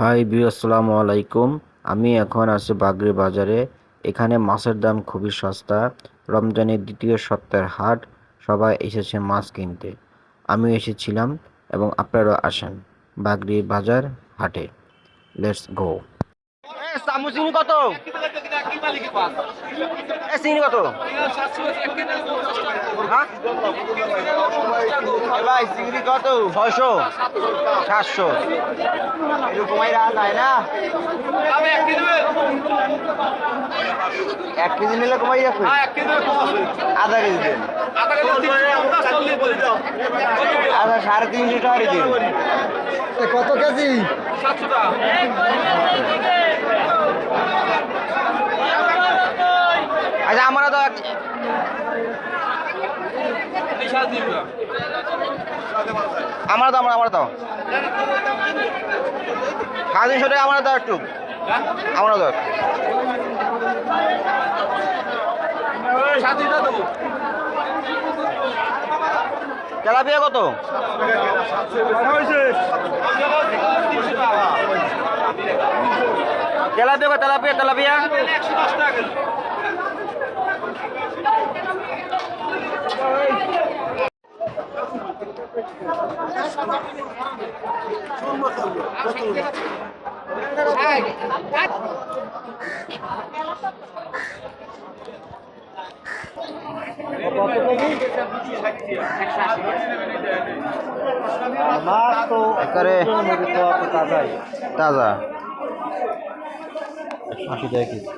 High আসসালামু আলাইকুম। আমি এখন আছি বাগরি বাজারে। এখানে মাছের দাম খুবই সস্তা। রমজানের দ্বিতীয় সপ্তাহের হাট। সবাই এসেছে মাছ কিনতে। আমিও এসেছিলাম এবং আপনারাও আসেন বাগরি বাজার হাটে। Let's go. সামু চিনি কত? চিনি কত? হ্যাঁ ভাই চিংড়ি কত? 600 700 এরকমই রাখা যায় না। 1 কেজি নিলে কমাই যাচ্ছে। আধা কেজি দেন। আধা 350 টাকা দিন। কত কেজি? 700 টাকা। আচ্ছা আমরা তো আমরা তো আমরা তো 350 টাকা আমরা দাও একটু। আমরা দাও তেলাপিয়া কত? তেলাপিয়া তেলাপিয়া তেলাপিয়া 110 টাকা। মাছ তো একেবারে তাজাই। তাজা। 180 টাকা কেজি।